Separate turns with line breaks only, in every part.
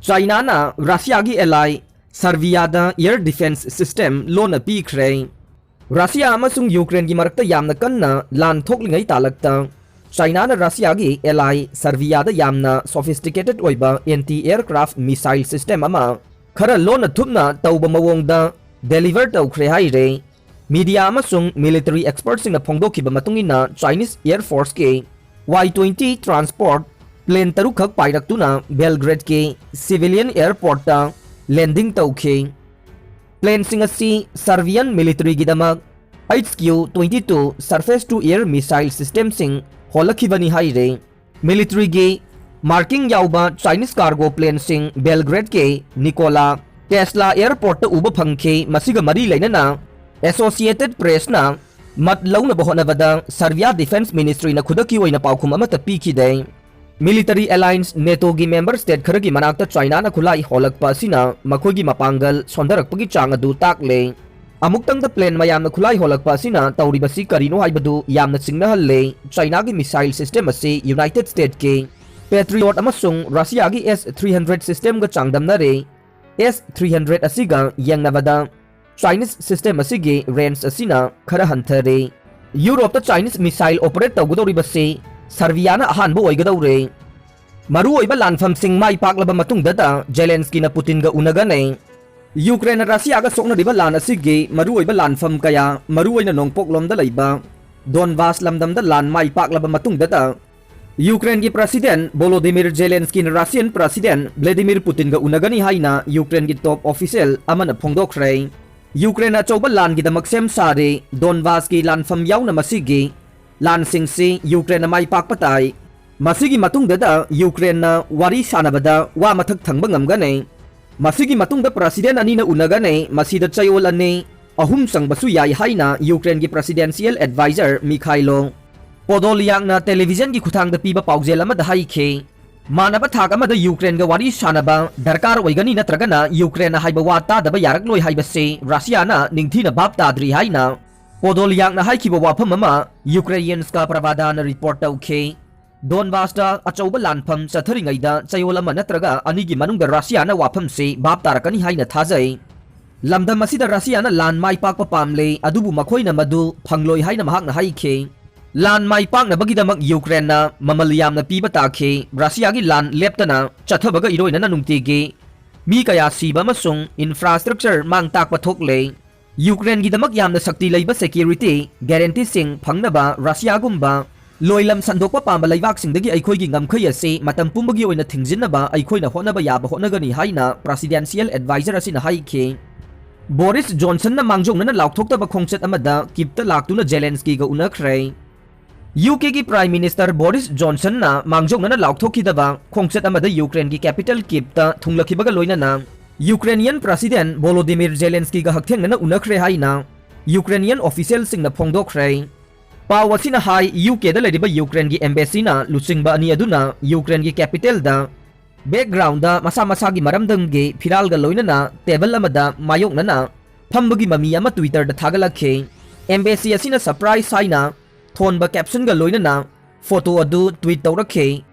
Chinana Russia gi ally Serbia da air defense system Lonna Pikhre Russia amasung Ukraine gi marakta yamna kanna lan thoklingai talakta China na Russia gi ally Serbia da yamna sophisticated oiba anti-aircraft missile system ama khara lona thupna tauba mawongda deliver tawkhre haire media amasung military experts sing na phongdokhiba matungina Chinese Air Force ke Y-20 transport plane tarukhak pairaktuna Belgrade ke civilian airport ta landing tawkhe plane sing asi Serbian military gidamak HQ-22 surface to air missile system sing holakhibani haire military ge marking yauba Chinese cargo plane sing Belgrade ke Nikola Tesla airport ta uba phangkhe masiga mari leinana Associated Press na mat launa bahonabada Serbia Defense Ministry na khudaki oina paukhum amata pikhide military alliance NATO gi member state kharagi manakta China na khulai holakpa sina makhogi mapangal sondarakpagi chang adu takle amuktang da plane mayam na khulai holakpa sina tauribasi karino haibadu yamna chingna halle China gi missile system ase United States ke Patriot amasung Russia gi S-300 system ga changdamna re S-300 asiga yangnabada Chinese system asigi range asina khara hanthare Europe ta Chinese missile operate tawgudoribase Serbia na ahanbo oigadawre maru oiba lanfam sing mai paklaba matungda ta Zelensky na Putin ga unagane Ukraine na Russia ga sokna riba lan asigi maru oiba lanfam kaya maru oina nongpoklom da leiba Donbas lamdam da lan mai paklaba matungda ta Ukraine gi president Volodymyr Zelensky na Russian president Vladimir Putin ga unagani haina Ukraine gi top official amana phongdokre Ukraine achauba lan gi damak sem sare Donbas ki lanfam yauna masigi lan singsi Ukraine mai pak patai masigi matungda da Ukraine na wari sanabada wa mathak thangba ngamgane masigi matungda president ani na unagane masida chayol ani ahum sangbasu yai haina Ukraine gi presidential advisor Mikhailo Podolyak na television gi khuthang da piba paujel ama da haikhe manaba thak ama da Ukraine ga wari sanaba darkar oigani natragana Ukraine haiba wata da ba yarak loi haiba se Russia na ningthina bab tadri haina Podolyak na haikiba wafam ama Ukrainians ka pravadana report tawkhe Donbas da achauba lanpham chatharingai da chayol ama natraga anigi manung da Russia na wafam se bab tarakani haina thajai lamdam asida Russia na lan mai pak pa pamle adubu makhoina madu phangloi haina mahak na haikhe lan mai pak na bagidamak Ukraine na mamaliyam na piba takhe Russia gi lan leptana chathabaga iroina na nungtege mi kaya siba masung infrastructure mang tak pathokle Ukraine gi damak yamna sakti leiba security guarantee sing phangnaba Russia gumba loilam sandokpa pamba leibak singdagi aikhoi gi ngamkhai ase matam pumbagi oina thingjinaba aikhoina honaba yaba honagani haina presidential advisor asina haikhe Boris Johnson na mangjong na laukthokta ba khongchet amada kipta laktuna Zelensky ga unakhre UK ki Prime Minister Boris Johnson na mangjong na laukthokidaba khongchet amada Ukraine ki capital kipta thunglakhibaga loina na Ukrainian President Volodymyr Zelensky ga haktheng na unakhre haina Ukrainian official sing na phongdokhre pawasina hai UK da lediba Ukraine gi embassy na luchingba ani aduna Ukraine gi capital da background da masa gi maramdam ge phiral ga loina na table amada mayok na phambagi mami ama Twitter da thagalakhe embassy asina surprise haina thonba caption ga loina na photo adu tweet tawrakhe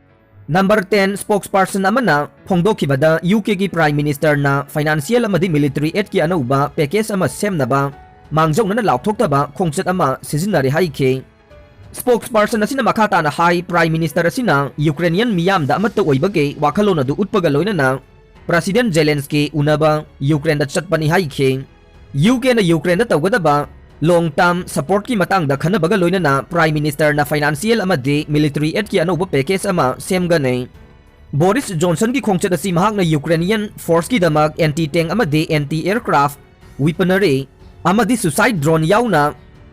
Number 10 spokesperson amana phongdokhibada UK gi Prime Minister na financial amadi military aid ki anauba package ama semnaba mangjong na laukthokta khongchet ama sijinare haikhe spokesperson asina makhata na high Prime Minister asina Ukrainian miyam da amata oibage wakhalona du utpaga loina na President Zelensky unaba Ukraine da chatpani haikhe UK na Ukraine da tawgadaba long term support ki matang da khanabaga loina na Prime Minister na financial amadi military aid ki anoba package ama semgane Boris Johnson ki khongchet asi mahak na Ukrainian force ki damak anti tank amadi anti aircraft weaponry amadi suicide drone yauna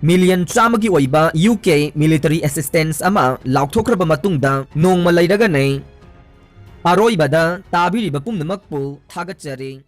million chamagi oiba UK military assistance ama laukthokraba matungda nongma leiragane aroibada tabiriba pumnamakpu thagachare